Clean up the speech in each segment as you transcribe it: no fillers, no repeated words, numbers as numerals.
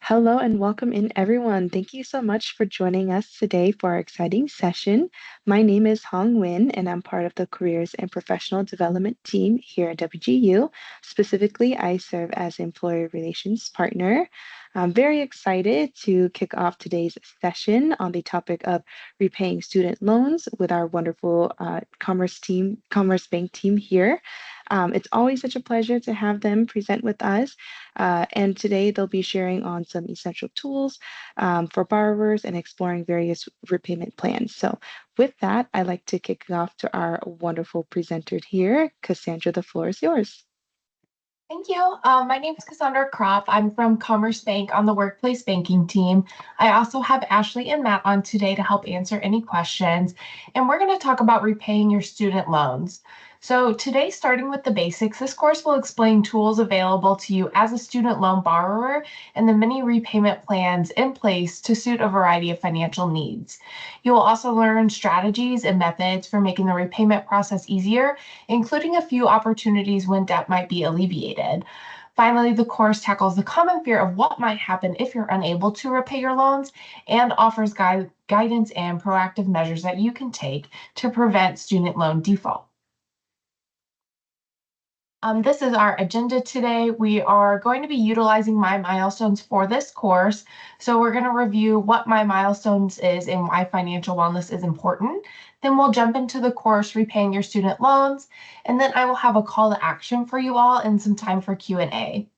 Hello and welcome in, everyone. Thank you so much for joining us today for our exciting session. My name is Hong Win, and I'm part of the Careers and Professional Development team here at WGU. Specifically, I serve as Employer Relations Partner. I'm very excited to kick off today's session on the topic of repaying student loans with our wonderful Commerce Bank team here. It's always such a pleasure to have them present with us. And today they'll be sharing on some essential tools for borrowers and exploring various repayment plans. So with that, I'd like to kick it off to our wonderful presenter here. Cassandra, the floor is yours. Thank you. My name is Cassandra Kropp. I'm from Commerce Bank on the workplace banking team. I also have Ashley and Matt on today to help answer any questions. And we're going to talk about repaying your student loans. So today, starting with the basics, this course will explain tools available to you as a student loan borrower and the many repayment plans in place to suit a variety of financial needs. You will also learn strategies and methods for making the repayment process easier, including a few opportunities when debt might be alleviated. Finally, the course tackles the common fear of what might happen if you're unable to repay your loans and offers guidance and proactive measures that you can take to prevent student loan default. This is our agenda today. We are going to be utilizing My Milestones for this course. So we're going to review what My Milestones is and why financial wellness is important. Then we'll jump into the course, Repaying Your Student Loans. And then I will have a call to action for you all and some time for Q&A.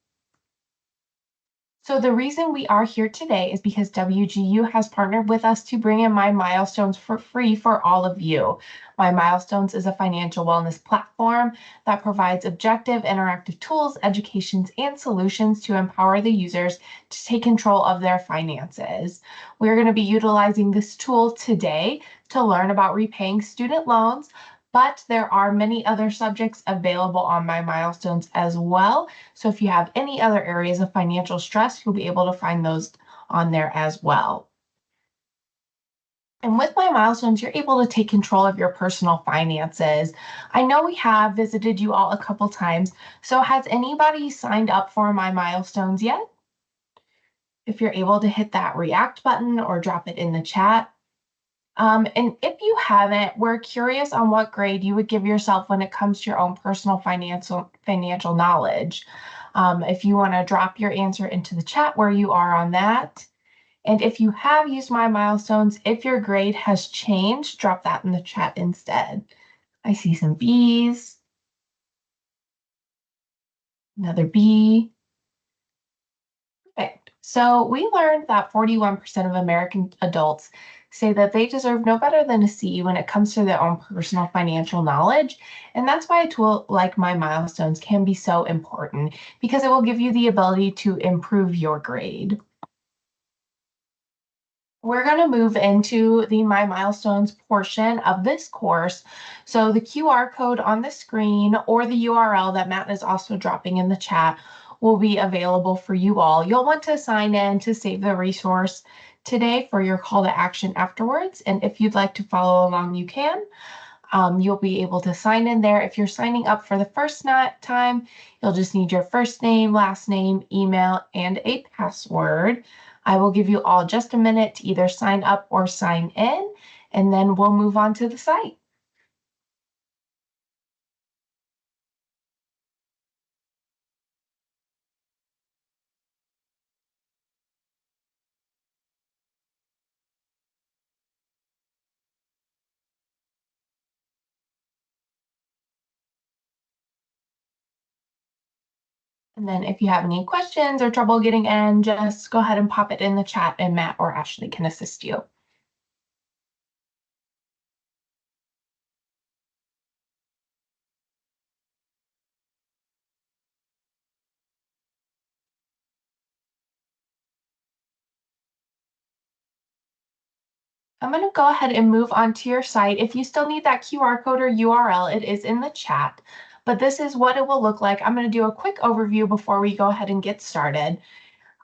So the reason we are here today is because WGU has partnered with us to bring in My Milestones for free for all of you. My Milestones is a financial wellness platform that provides objective, interactive tools, educations, and solutions to empower the users to take control of their finances. We're going to be utilizing this tool today to learn about repaying student loans, but there are many other subjects available on My Milestones as well. So if you have any other areas of financial stress, you'll be able to find those on there as well. And with My Milestones, you're able to take control of your personal finances. I know we have visited you all a couple times. So has anybody signed up for My Milestones yet? If you're able to hit that react button or drop it in the chat. And if you haven't, we're curious on what grade you would give yourself when it comes to your own personal financial knowledge. If you want to drop your answer into the chat where you are on that. And if you have used My Milestones, if your grade has changed, drop that in the chat instead. I see some Bs, another B. Perfect. So we learned that 41% of American adults say that they deserve no better than a C when it comes to their own personal financial knowledge. And that's why a tool like My Milestones can be so important, because it will give you the ability to improve your grade. We're going to move into the My Milestones portion of this course. So the QR code on the screen or the URL that Matt is also dropping in the chat will be available for you all. You'll want to sign in to save the resource today for your call to action afterwards. And if you'd like to follow along, you can. You'll be able to sign in there. If you're signing up for the first time, you'll just need your first name, last name, email, and a password. I will give you all just a minute to either sign up or sign in, and then we'll move on to the site. And then if you have any questions or trouble getting in, just go ahead and pop it in the chat and Matt or Ashley can assist you. I'm going to go ahead and move on to your site. If you still need that QR code or URL, it is in the chat, but this is what it will look like. I'm going to do a quick overview before we go ahead and get started.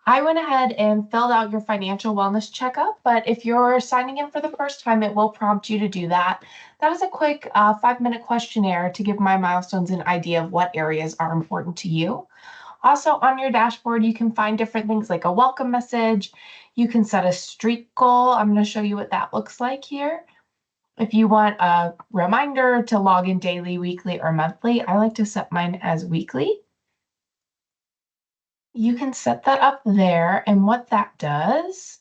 I went ahead and filled out your financial wellness checkup, but if you're signing in for the first time, it will prompt you to do that. That is a quick 5-minute questionnaire to give My Milestones an idea of what areas are important to you. Also on your dashboard, you can find different things like a welcome message. You can set a streak goal. I'm going to show you what that looks like here. If you want a reminder to log in daily, weekly, or monthly, I like to set mine as weekly. You can set that up there, and what that does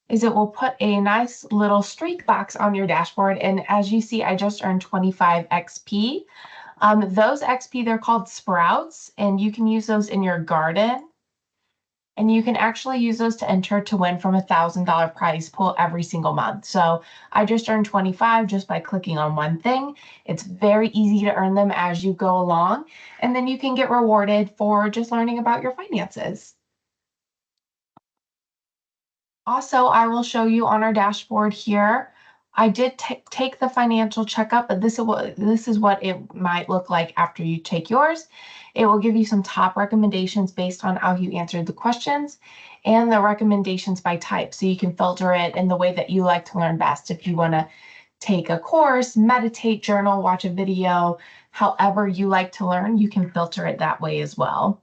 is it will put a nice little streak box on your dashboard. And as you see, I just earned 25 XP. Those XP, they're called sprouts, and you can use those in your garden. And you can actually use those to enter to win from $1,000 prize pool every single month. So I just earned 25 just by clicking on one thing. It's very easy to earn them as you go along. And then you can get rewarded for just learning about your finances. Also, I will show you on our dashboard here. I did take the financial checkup, but this is what it might look like after you take yours. It will give you some top recommendations based on how you answered the questions and the recommendations by type. So you can filter it in the way that you like to learn best. If you want to take a course, meditate, journal, watch a video, however you like to learn, you can filter it that way as well.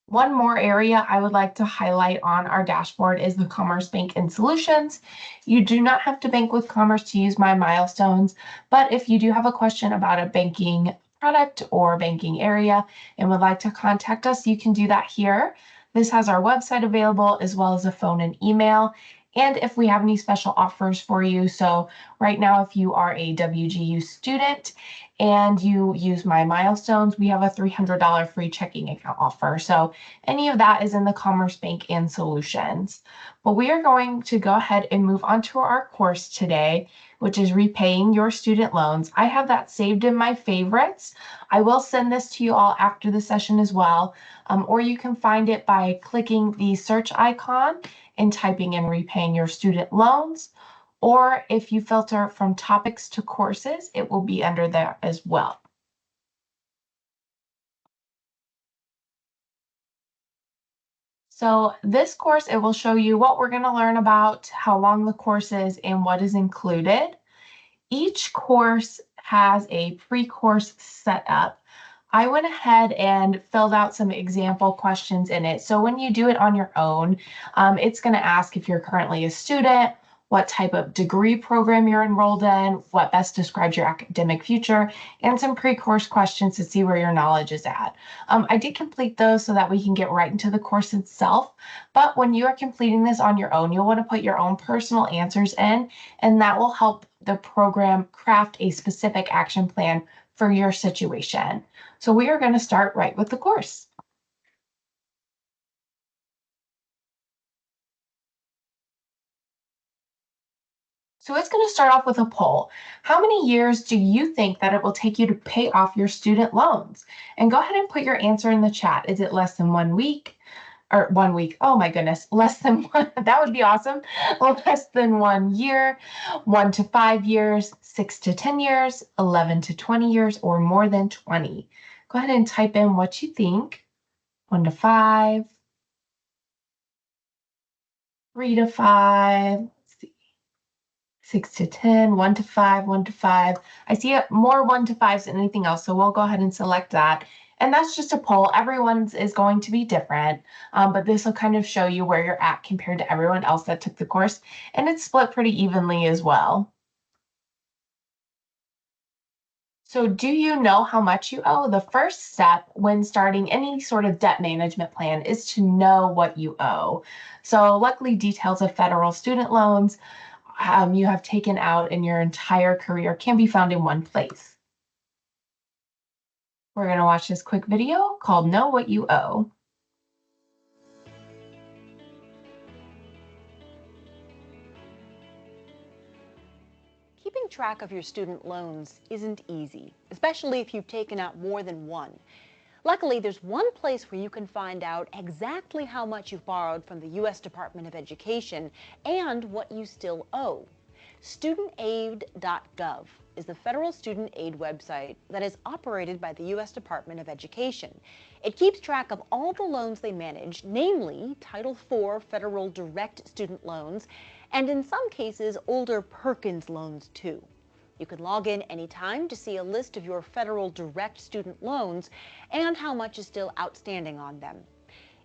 One more area I would like to highlight on our dashboard is the Commerce Bank and Solutions. You do not have to bank with Commerce to use my milestones, but if you do have a question about a banking product or banking area and would like to contact us, you can do that here. This has our website available as well as a phone and email. And if we have any special offers for you. So right now, if you are a WGU student and you use my milestones, we have a $300 free checking account offer. So any of that is in the Commerce Bank and Solutions. But we are going to go ahead and move on to our course today, which is Repaying Your Student Loans. I have that saved in my favorites. I will send this to you all after the session as well, or you can find it by clicking the search icon and typing in Repaying Your Student Loans. Or if you filter from topics to courses, it will be under there as well. So this course, it will show you what we're going to learn about, how long the course is, and what is included. Each course has a pre-course setup. I went ahead and filled out some example questions in it. So when you do it on your own, it's going to ask if you're currently a student, what type of degree program you're enrolled in, what best describes your academic future, and some pre-course questions to see where your knowledge is at. I did complete those so that we can get right into the course itself. But when you are completing this on your own, you'll want to put your own personal answers in, and that will help the program craft a specific action plan for your situation. So we are going to start right with the course. So it's going to start off with a poll. How many years do you think that it will take you to pay off your student loans? And go ahead and put your answer in the chat. Is it less than 1 week? Or 1 week? Oh my goodness, less than one. That would be awesome. Less than 1 year, 1 to 5 years, 6 to 10 years, 11 to 20 years, or more than 20. Go ahead and type in what you think. 1 to 5, 3 to 5, 6 to 10, 1 to 5, 1 to 5. I see more 1 to 5s than anything else, so we'll go ahead and select that. And that's just a poll. Everyone's is going to be different, but this will kind of show you where you're at compared to everyone else that took the course. And it's split pretty evenly as well. So do you know how much you owe? The first step when starting any sort of debt management plan is to know what you owe. So luckily, details of federal student loans you have taken out in your entire career can be found in one place. We're going to watch this quick video called Know What You Owe. Keeping track of your student loans isn't easy, especially if you've taken out more than one. Luckily, there's one place where you can find out exactly how much you've borrowed from the U.S. Department of Education and what you still owe. StudentAid.gov is the federal student aid website that is operated by the U.S. Department of Education. It keeps track of all the loans they manage, namely Title IV federal direct student loans, and in some cases, older Perkins loans too. You can log in anytime to see a list of your federal direct student loans and how much is still outstanding on them.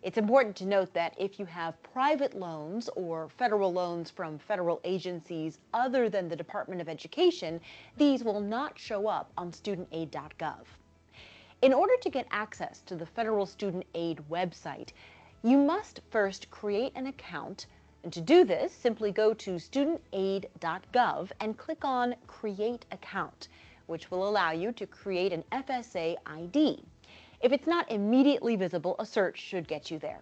It's important to note that if you have private loans or federal loans from federal agencies other than the Department of Education, these will not show up on studentaid.gov. In order to get access to the Federal Student Aid website, you must first create an account. And to do this, simply go to studentaid.gov and click on Create Account, which will allow you to create an FSA ID. If it's not immediately visible, a search should get you there.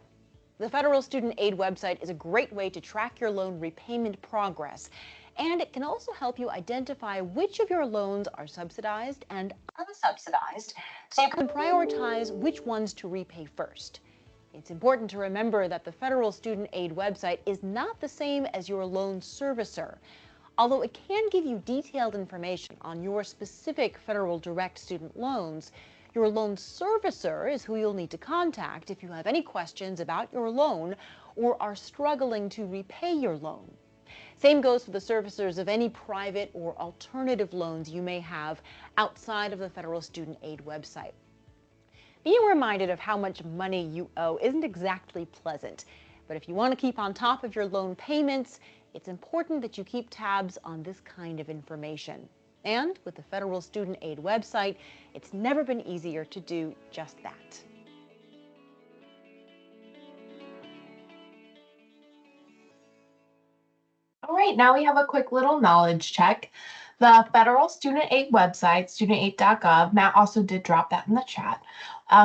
The Federal Student Aid website is a great way to track your loan repayment progress, and it can also help you identify which of your loans are subsidized and unsubsidized, so you can prioritize which ones to repay first. It's important to remember that the Federal Student Aid website is not the same as your loan servicer. Although it can give you detailed information on your specific federal direct student loans, your loan servicer is who you'll need to contact if you have any questions about your loan or are struggling to repay your loan. Same goes for the servicers of any private or alternative loans you may have outside of the Federal Student Aid website. Being reminded of how much money you owe isn't exactly pleasant, but if you want to keep on top of your loan payments, it's important that you keep tabs on this kind of information. And with the Federal Student Aid website, it's never been easier to do just that. All right, now we have a quick little knowledge check. The Federal Student Aid website, studentaid.gov, Matt also did drop that in the chat,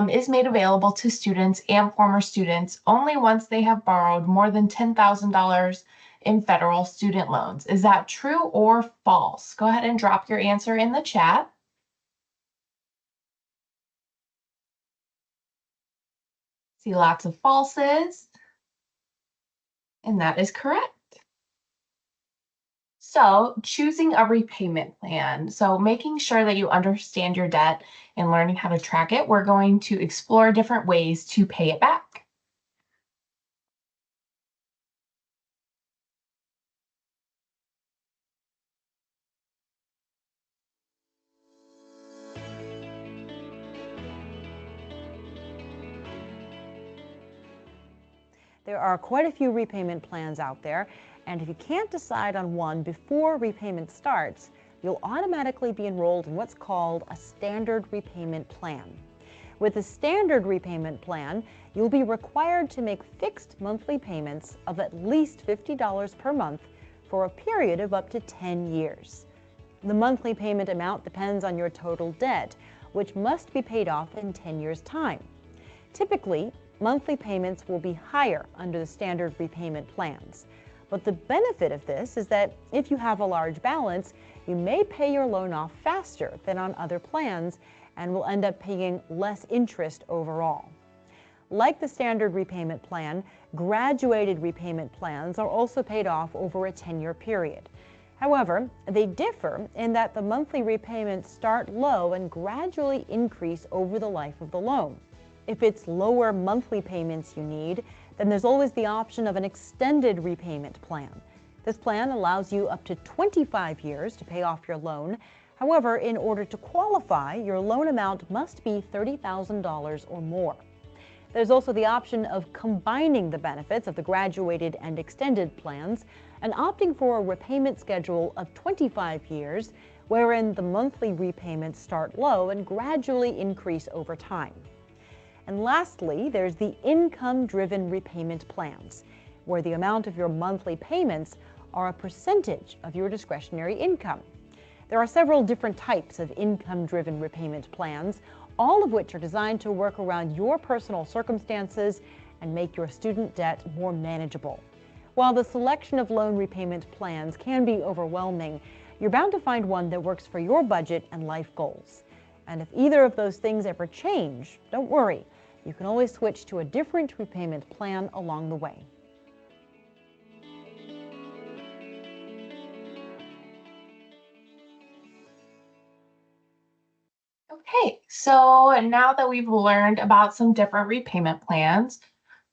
is made available to students and former students only once they have borrowed more than $10,000 in federal student loans. Is that true or false? Go ahead and drop your answer in the chat. See lots of falses, and that is correct. So choosing a repayment plan. So making sure that you understand your debt and learning how to track it, we're going to explore different ways to pay it back. There are quite a few repayment plans out there, and if you can't decide on one before repayment starts, you'll automatically be enrolled in what's called a standard repayment plan. With a standard repayment plan, you'll be required to make fixed monthly payments of at least $50 per month for a period of up to 10 years. The monthly payment amount depends on your total debt, which must be paid off in 10 years' time. Typically, monthly payments will be higher under the standard repayment plans. But the benefit of this is that if you have a large balance, you may pay your loan off faster than on other plans and will end up paying less interest overall. Like the standard repayment plan, graduated repayment plans are also paid off over a 10-year period. However, they differ in that the monthly repayments start low and gradually increase over the life of the loan. If it's lower monthly payments you need, then there's always the option of an extended repayment plan. This plan allows you up to 25 years to pay off your loan. However, in order to qualify, your loan amount must be $30,000 or more. There's also the option of combining the benefits of the graduated and extended plans and opting for a repayment schedule of 25 years, wherein the monthly repayments start low and gradually increase over time. And lastly, there's the income-driven repayment plans, where the amount of your monthly payments are a percentage of your discretionary income. There are several different types of income-driven repayment plans, all of which are designed to work around your personal circumstances and make your student debt more manageable. While the selection of loan repayment plans can be overwhelming, you're bound to find one that works for your budget and life goals. And if either of those things ever change, don't worry. You can always switch to a different repayment plan along the way. Okay, so now that we've learned about some different repayment plans,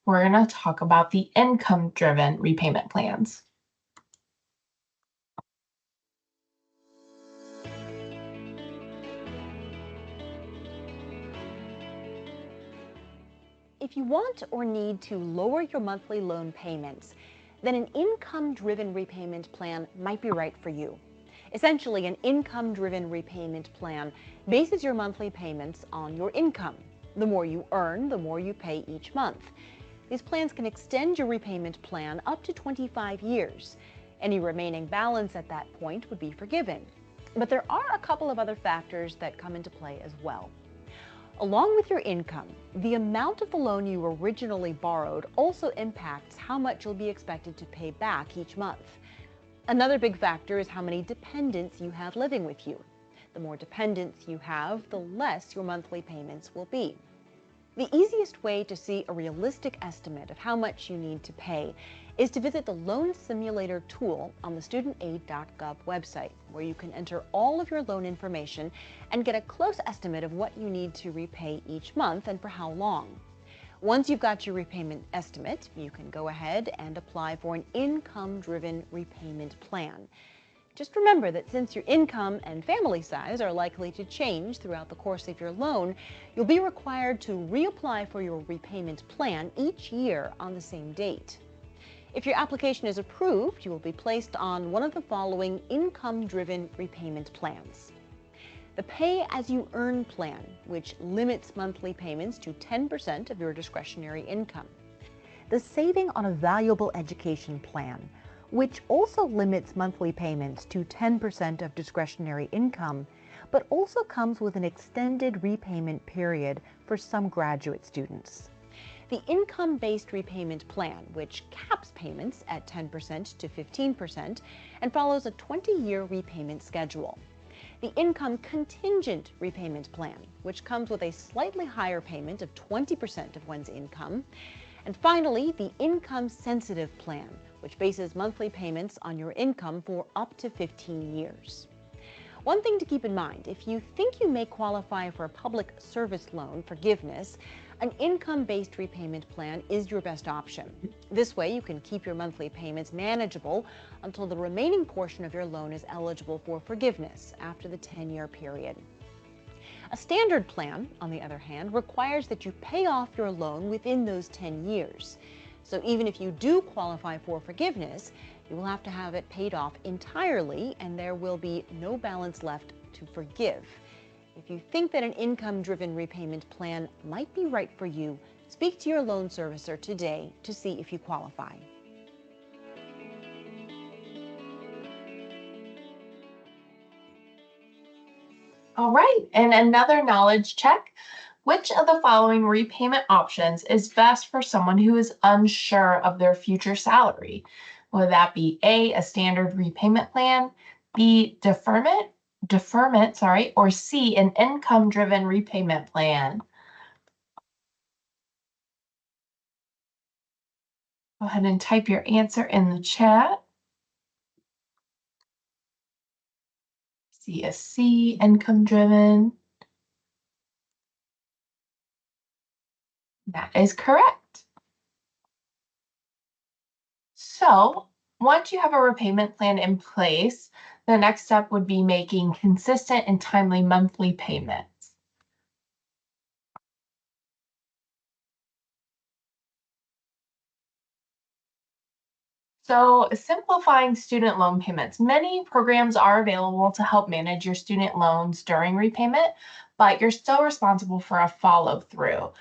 we're going to talk about the income-driven repayment plans. If you want or need to lower your monthly loan payments, then an income-driven repayment plan might be right for you. Essentially, an income-driven repayment plan bases your monthly payments on your income. The more you earn, the more you pay each month. These plans can extend your repayment plan up to 25 years. Any remaining balance at that point would be forgiven. But there are a couple of other factors that come into play as well. Along with your income, the amount of the loan you originally borrowed also impacts how much you'll be expected to pay back each month. Another big factor is how many dependents you have living with you. The more dependents you have, the less your monthly payments will be. The easiest way to see a realistic estimate of how much you need to pay is to visit the Loan Simulator tool on the studentaid.gov website, where you can enter all of your loan information and get a close estimate of what you need to repay each month and for how long. Once you've got your repayment estimate, you can go ahead and apply for an income-driven repayment plan. Just remember that since your income and family size are likely to change throughout the course of your loan, you'll be required to reapply for your repayment plan each year on the same date. If your application is approved, you will be placed on one of the following income-driven repayment plans. The Pay-as-you-earn plan, which limits monthly payments to 10% of your discretionary income. The Saving on a Valuable Education plan, which also limits monthly payments to 10% of discretionary income, but also comes with an extended repayment period for some graduate students. The Income-Based Repayment Plan, which caps payments at 10% to 15% and follows a 20-year repayment schedule. The Income Contingent Repayment Plan, which comes with a slightly higher payment of 20% of one's income. And finally, the Income Sensitive Plan, which bases monthly payments on your income for up to 15 years. One thing to keep in mind, if you think you may qualify for a public service loan forgiveness, an income-based repayment plan is your best option. This way, you can keep your monthly payments manageable until the remaining portion of your loan is eligible for forgiveness after the 10-year period. A standard plan, on the other hand, requires that you pay off your loan within those 10 years. So even if you do qualify for forgiveness, you will have to have it paid off entirely, and there will be no balance left to forgive. If you think that an income-driven repayment plan might be right for you, speak to your loan servicer today to see if you qualify. All right, and another knowledge check. Which of the following repayment options is best for someone who is unsure of their future salary? Would that be A, a standard repayment plan, B, deferment, or C, an income-driven repayment plan? Go ahead and type your answer in the chat. See a C, income-driven. That is correct. So once you have a repayment plan in place, the next step would be making consistent and timely monthly payments. So simplifying student loan payments. Many programs are available to help manage your student loans during repayment, but you're still responsible for a follow-through.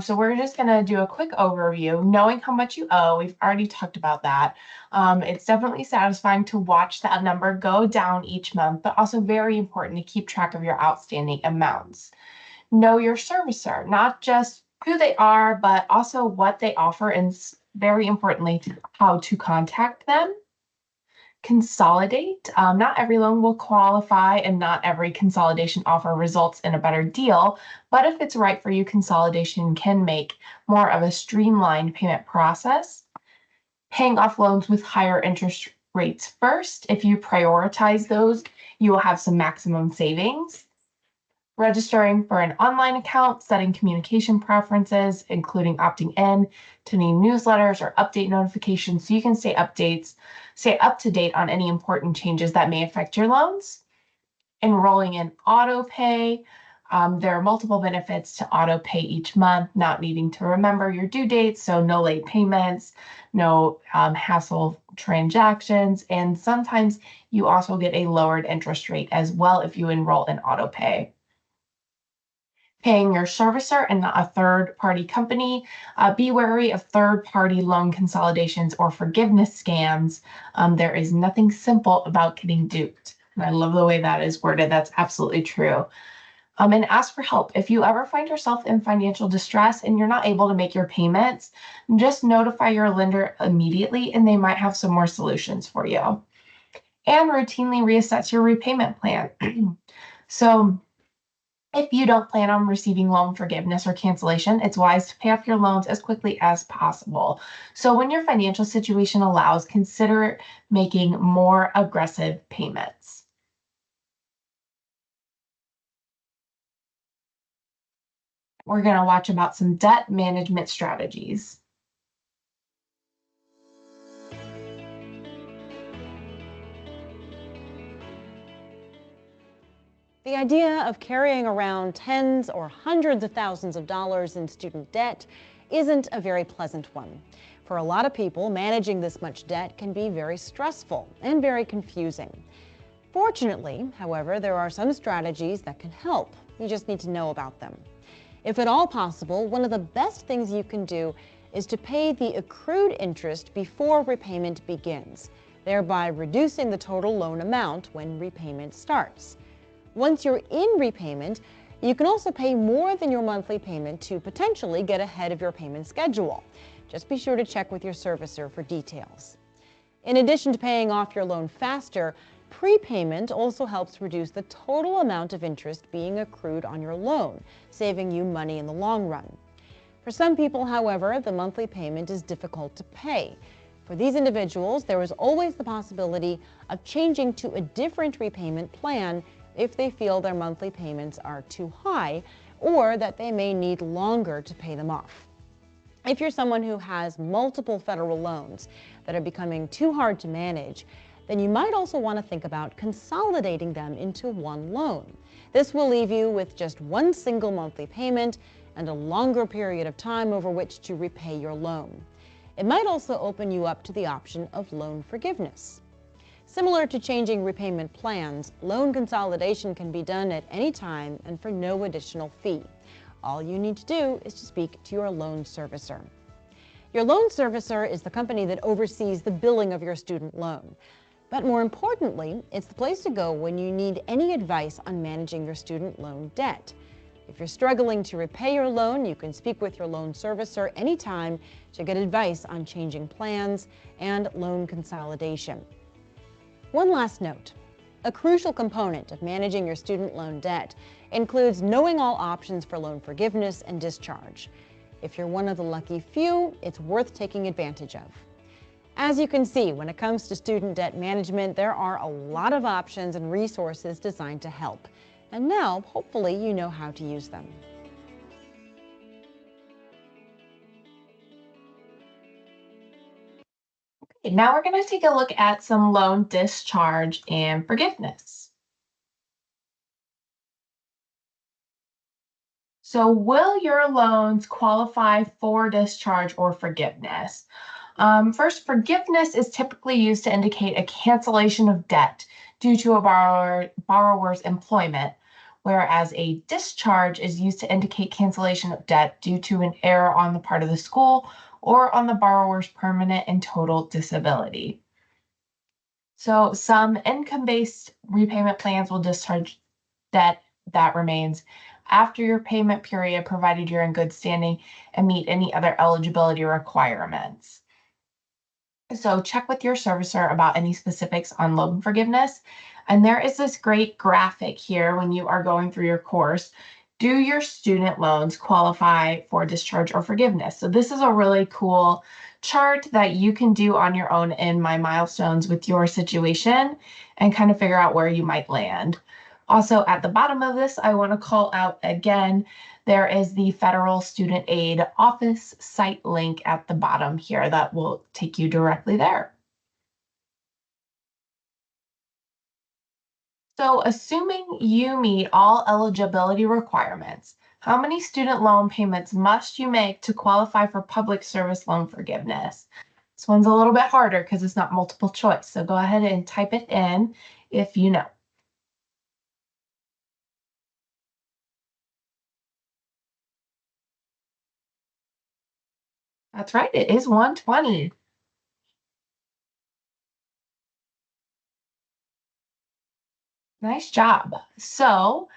So we're just going to do a quick overview. Knowing how much you owe, we've already talked about that. It's definitely satisfying to watch that number go down each month, but also very important to keep track of your outstanding amounts. Know your servicer, not just who they are, but also what they offer, and very importantly, how to contact them. Consolidate. Not every loan will qualify, and not every consolidation offer results in a better deal, but if it's right for you, consolidation can make more of a streamlined payment process. Paying off loans with higher interest rates first. If you prioritize those, you will have some maximum savings. Registering for an online account, setting communication preferences, including opting in to any newsletters or update notifications so you can stay up to date on any important changes that may affect your loans. Enrolling in auto pay. There are multiple benefits to auto pay each month, not needing to remember your due dates, so no late payments, no hassle transactions, and sometimes you also get a lowered interest rate as well if you enroll in auto pay. Paying your servicer and not a third-party company. Be wary of third-party loan consolidations or forgiveness scams. There is nothing simple about getting duped. And I love the way that is worded. That's absolutely true. And ask for help. If you ever find yourself in financial distress and you're not able to make your payments, just notify your lender immediately and they might have some more solutions for you. And routinely reassess your repayment plan. So if you don't plan on receiving loan forgiveness or cancellation, it's wise to pay off your loans as quickly as possible. So when your financial situation allows, consider making more aggressive payments. We're going to watch about some debt management strategies. The idea of carrying around tens or hundreds of thousands of dollars in student debt isn't a very pleasant one. For a lot of people, managing this much debt can be very stressful and very confusing. Fortunately, however, there are some strategies that can help. You just need to know about them. If at all possible, one of the best things you can do is to pay the accrued interest before repayment begins, thereby reducing the total loan amount when repayment starts. Once you're in repayment, you can also pay more than your monthly payment to potentially get ahead of your payment schedule. Just be sure to check with your servicer for details. In addition to paying off your loan faster, prepayment also helps reduce the total amount of interest being accrued on your loan, saving you money in the long run. For some people, however, the monthly payment is difficult to pay. For these individuals, there is always the possibility of changing to a different repayment plan if they feel their monthly payments are too high or that they may need longer to pay them off. If you're someone who has multiple federal loans that are becoming too hard to manage, then you might also want to think about consolidating them into one loan. This will leave you with just one single monthly payment and a longer period of time over which to repay your loan. It might also open you up to the option of loan forgiveness. Similar to changing repayment plans, loan consolidation can be done at any time and for no additional fee. All you need to do is to speak to your loan servicer. Your loan servicer is the company that oversees the billing of your student loan. But more importantly, it's the place to go when you need any advice on managing your student loan debt. If you're struggling to repay your loan, you can speak with your loan servicer anytime to get advice on changing plans and loan consolidation. One last note. A crucial component of managing your student loan debt includes knowing all options for loan forgiveness and discharge. If you're one of the lucky few, it's worth taking advantage of. As you can see, when it comes to student debt management, there are a lot of options and resources designed to help. And now, hopefully, you know how to use them. Now we're going to take a look at some loan discharge and forgiveness. So will your loans qualify for discharge or forgiveness? First, forgiveness is typically used to indicate a cancellation of debt due to a borrower's employment, whereas a discharge is used to indicate cancellation of debt due to an error on the part of the school or on the borrower's permanent and total disability. So some income-based repayment plans will discharge debt that remains after your payment period, provided you're in good standing and meet any other eligibility requirements. So check with your servicer about any specifics on loan forgiveness. And there is this great graphic here when you are going through your course. Do your student loans qualify for discharge or forgiveness? So this is a really cool chart that you can do on your own in My Milestones with your situation and kind of figure out where you might land. Also, at the bottom of this, I want to call out again, there is the Federal Student Aid Office site link at the bottom here that will take you directly there. So assuming you meet all eligibility requirements, how many student loan payments must you make to qualify for public service loan forgiveness? This one's a little bit harder because it's not multiple choice. So go ahead and type it in if you know. That's right, it is 120. Nice job. So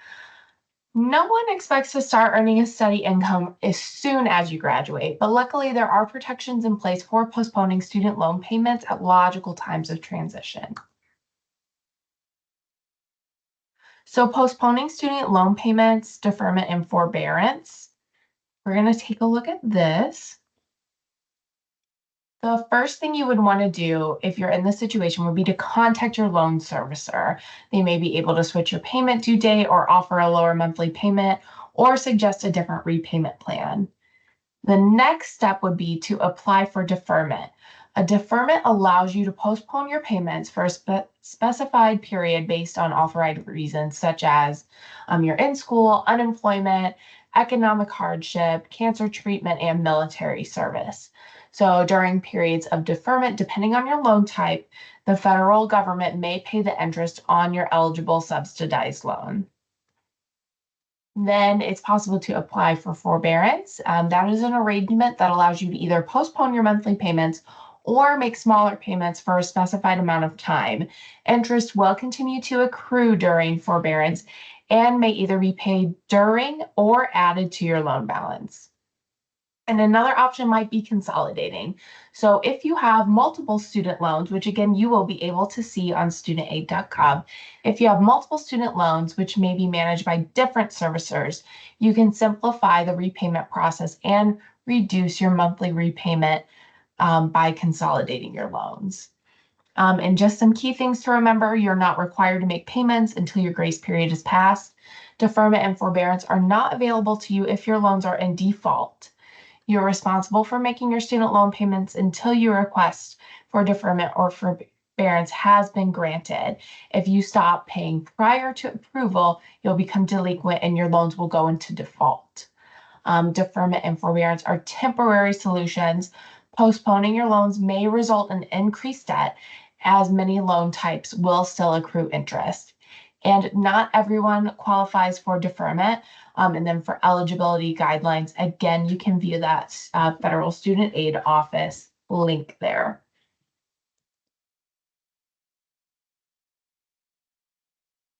no one expects to start earning a steady income as soon as you graduate, but luckily there are protections in place for postponing student loan payments at logical times of transition. So postponing student loan payments, deferment, and forbearance. We're going to take a look at this. The first thing you would want to do if you're in this situation would be to contact your loan servicer. They may be able to switch your payment due date or offer a lower monthly payment or suggest a different repayment plan. The next step would be to apply for deferment. A deferment allows you to postpone your payments for a specified period based on authorized reasons, such as you're in school, unemployment, economic hardship, cancer treatment, and military service. So during periods of deferment, depending on your loan type, the federal government may pay the interest on your eligible subsidized loan. Then it's possible to apply for forbearance. That is an arrangement that allows you to either postpone your monthly payments or make smaller payments for a specified amount of time. Interest will continue to accrue during forbearance and may either be paid during or added to your loan balance. And another option might be consolidating. So if you have multiple student loans, which again, you will be able to see on studentaid.gov, if you have multiple student loans, which may be managed by different servicers, you can simplify the repayment process and reduce your monthly repayment by consolidating your loans. And just some key things to remember, you're not required to make payments until your grace period is passed. Deferment and forbearance are not available to you if your loans are in default. You're responsible for making your student loan payments until your request for deferment or forbearance has been granted. If you stop paying prior to approval, you'll become delinquent and your loans will go into default. Deferment and forbearance are temporary solutions. Postponing your loans may result in increased debt, as many loan types will still accrue interest. And not everyone qualifies for deferment. And then for eligibility guidelines, again, you can view that Federal Student Aid Office link there.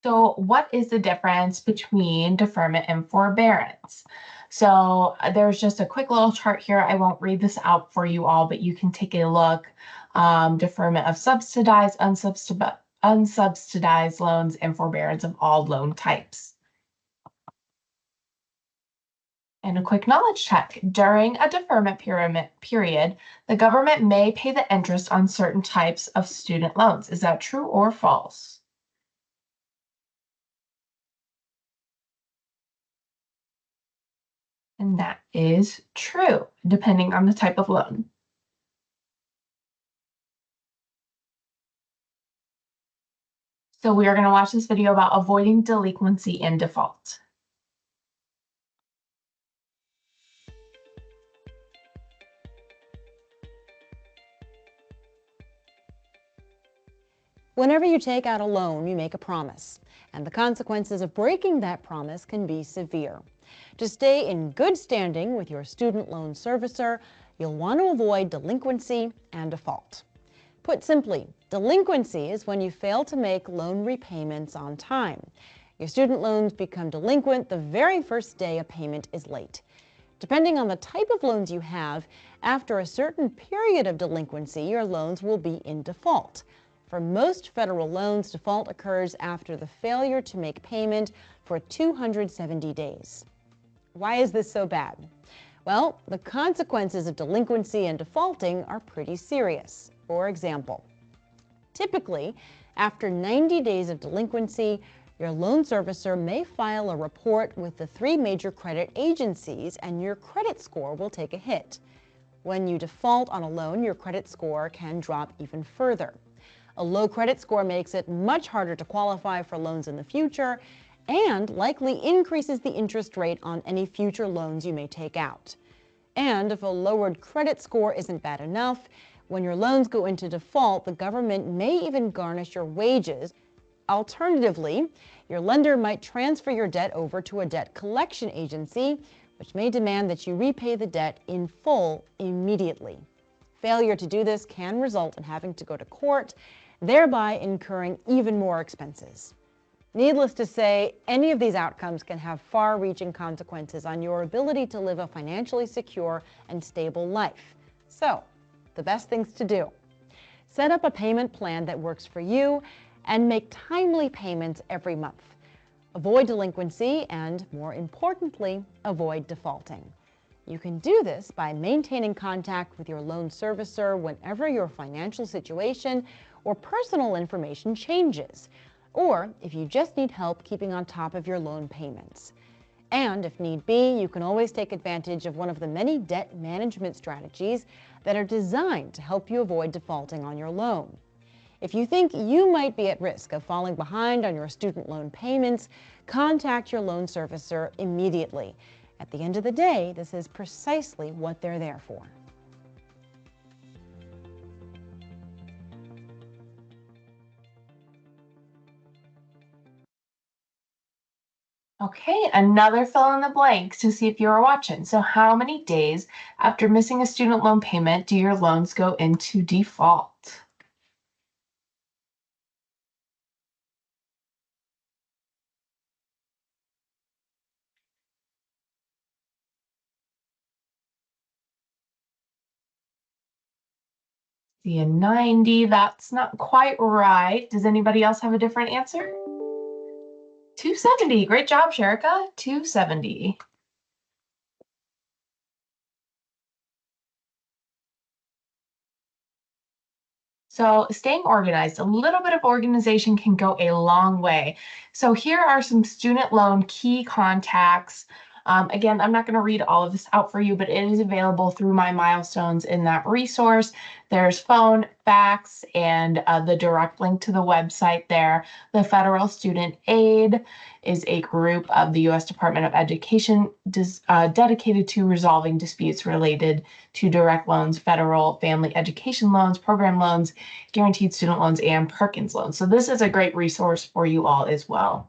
So what is the difference between deferment and forbearance? So there's just a quick little chart here. I won't read this out for you all, but you can take a look. Deferment of subsidized, unsubsidized loans, and forbearance of all loan types. And a quick knowledge check. During a deferment period, the government may pay the interest on certain types of student loans. Is that true or false? And that is true, depending on the type of loan. So we are going to watch this video about avoiding delinquency and default. Whenever you take out a loan, you make a promise, and the consequences of breaking that promise can be severe. To stay in good standing with your student loan servicer, you'll want to avoid delinquency and default. Put simply, delinquency is when you fail to make loan repayments on time. Your student loans become delinquent the very first day a payment is late. Depending on the type of loans you have, after a certain period of delinquency, your loans will be in default. For most federal loans, default occurs after the failure to make payment for 270 days. Why is this so bad? Well, the consequences of delinquency and defaulting are pretty serious. For example, typically, after 90 days of delinquency, your loan servicer may file a report with the 3 major credit agencies and your credit score will take a hit. When you default on a loan, your credit score can drop even further. A low credit score makes it much harder to qualify for loans in the future and likely increases the interest rate on any future loans you may take out. And if a lowered credit score isn't bad enough, when your loans go into default, the government may even garnish your wages. Alternatively, your lender might transfer your debt over to a debt collection agency, which may demand that you repay the debt in full immediately. Failure to do this can result in having to go to court, thereby incurring even more expenses. Needless to say, any of these outcomes can have far-reaching consequences on your ability to live a financially secure and stable life. So, the best things to do: set up a payment plan that works for you and make timely payments every month. Avoid delinquency and, more importantly, avoid defaulting. You can do this by maintaining contact with your loan servicer whenever your financial situation or personal information changes, or if you just need help keeping on top of your loan payments. And if need be, you can always take advantage of one of the many debt management strategies that are designed to help you avoid defaulting on your loan. If you think you might be at risk of falling behind on your student loan payments, contact your loan servicer immediately. At the end of the day, this is precisely what they're there for. Okay, another fill in the blanks to see if you were watching. So how many days after missing a student loan payment do your loans go into default? See a 90, that's not quite right. Does anybody else have a different answer? 270, great job, Sherika, 270. So staying organized, a little bit of organization can go a long way. So here are some student loan key contacts. Again, I'm not going to read all of this out for you, but it is available through my milestones in that resource. There's phone, fax, and the direct link to the website there. The Federal Student Aid is a group of the U.S. Department of Education dedicated to resolving disputes related to direct loans, federal family education loans, program loans, guaranteed student loans, and Perkins loans. So this is a great resource for you all as well.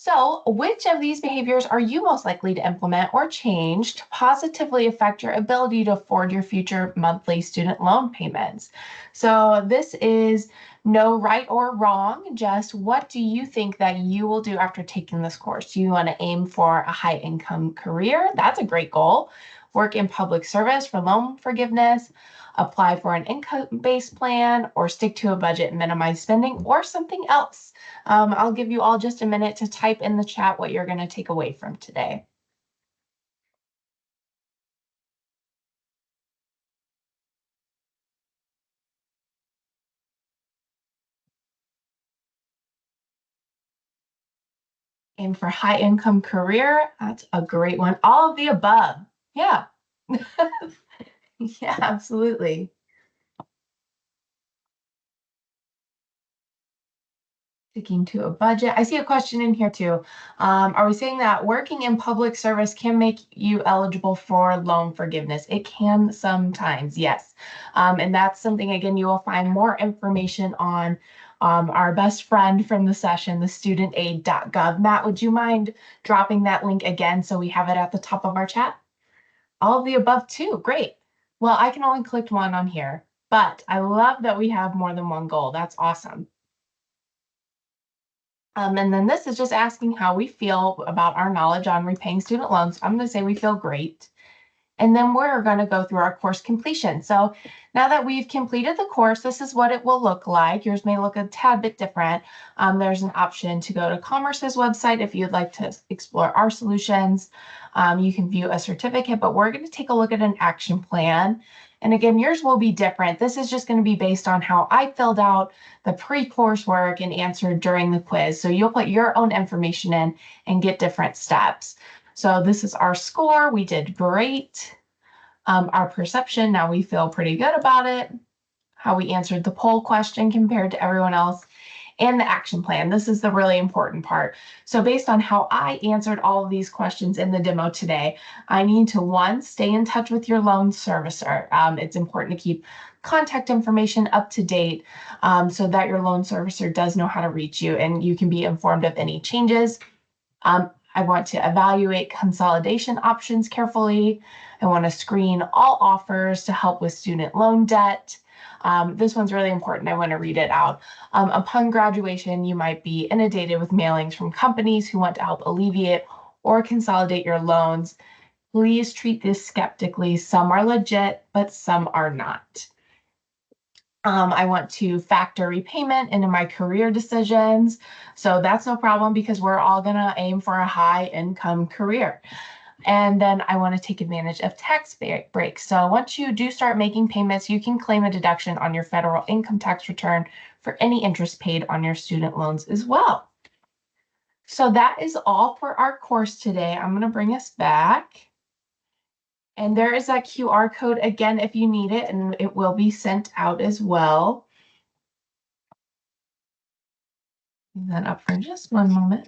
So, which of these behaviors are you most likely to implement or change to positively affect your ability to afford your future monthly student loan payments? So, this is no right or wrong, just what do you think that you will do after taking this course? Do you want to aim for a high income career? That's a great goal. Work in public service for loan forgiveness, apply for an income-based plan, or stick to a budget and minimize spending, or something else. I'll give you all just a minute to type in the chat what you're going to take away from today. Aim for high income career. That's a great one. All of the above. Yeah. Yeah, absolutely. Sticking to a budget. I see a question in here too. Are we saying that working in public service can make you eligible for loan forgiveness? It can sometimes, yes. And that's something, again, you will find more information on our best friend from the session, the studentaid.gov. Matt, would you mind dropping that link again so we have it at the top of our chat? All of the above too, great. Well, I can only click one on here, but I love that we have more than one goal. That's awesome. And then this is just asking how we feel about our knowledge on repaying student loans. I'm going to say we feel great. And then we're going to go through our course completion. So now that we've completed the course, this is what it will look like. Yours may look a tad bit different. There's an option to go to Commerce's website if you'd like to explore our solutions. You can view a certificate, but we're going to take a look at an action plan. And again, yours will be different. This is just going to be based on how I filled out the pre-course work and answered during the quiz. So you'll put your own information in and get different steps. So this is our score. We did great. our perception, now we feel pretty good about it, how we answered the poll question compared to everyone else, and the action plan. This is the really important part. So based on how I answered all of these questions in the demo today, I need to, one, stay in touch with your loan servicer. It's important to keep contact information up to date so that your loan servicer does know how to reach you and you can be informed of any changes. I want to evaluate consolidation options carefully. I want to screen all offers to help with student loan debt. This one's really important. I want to read it out. Upon graduation, you might be inundated with mailings from companies who want to help alleviate or consolidate your loans. Please treat this skeptically. Some are legit, but some are not. I want to factor repayment into my career decisions. So that's no problem because we're all going to aim for a high income career. And then I want to take advantage of tax breaks. So once you do start making payments, you can claim a deduction on your federal income tax return for any interest paid on your student loans as well. So that is all for our course today. I'm going to bring us back. And there is that QR code again if you need it, and it will be sent out as well. Leave that up for just one moment.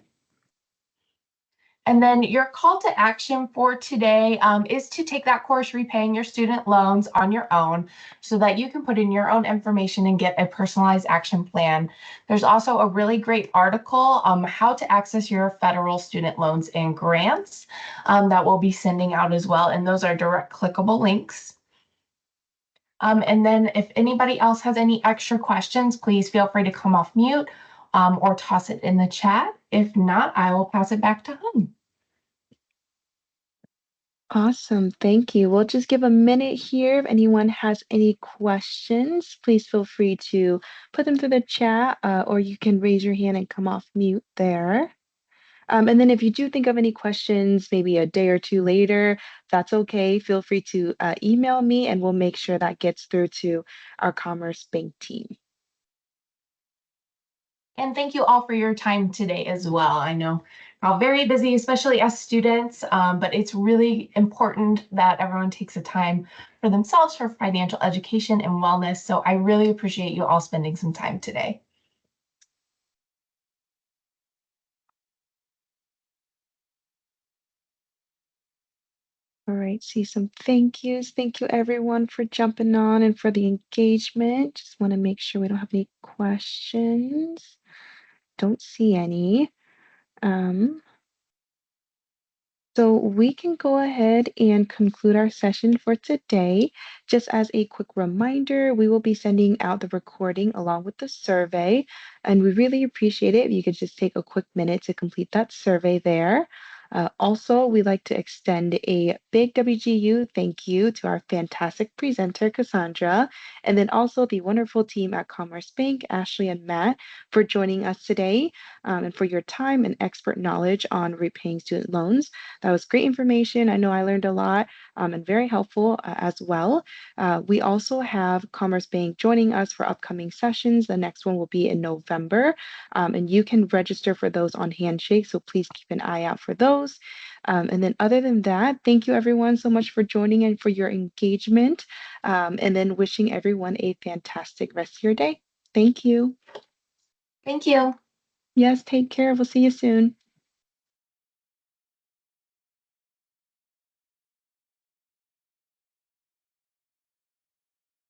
And then your call to action for today is to take that course, Repaying Your Student Loans, on your own so that you can put in your own information and get a personalized action plan. There's also a really great article, how to access your federal student loans and grants, that we'll be sending out as well. And those are direct clickable links. And then if anybody else has any extra questions, please feel free to come off mute or toss it in the chat. If not, I will pass it back to Hun. Awesome. Thank you. We'll just give a minute here. If anyone has any questions, please feel free to put them through the chat, or you can raise your hand and come off mute there. And then if you do think of any questions, maybe a day or two later, that's okay. Feel free to email me and we'll make sure that gets through to our Commerce Bank team. And thank you all for your time today as well. I know we're all very busy, especially as students, but it's really important that everyone takes the time for themselves for financial education and wellness. So I really appreciate you all spending some time today. All right, see some thank yous. Thank you everyone for jumping on and for the engagement. Just want to make sure we don't have any questions. Don't see any. So we can go ahead and conclude our session for today. Just as a quick reminder, we will be sending out the recording along with the survey, and we really appreciate it if you could just take a quick minute to complete that survey there. Also, we'd like to extend a big WGU thank you to our fantastic presenter, Cassandra, and then also the wonderful team at Commerce Bank, Ashley and Matt, for joining us today and for your time and expert knowledge on repaying student loans. That was great information. I know I learned a lot and very helpful as well. We also have Commerce Bank joining us for upcoming sessions. The next one will be in November, and you can register for those on Handshake, so please keep an eye out for those. And then other than that, thank you everyone so much for joining and for your engagement. And then wishing everyone a fantastic rest of your day. Thank you. Thank you. Yes, take care. We'll see you soon.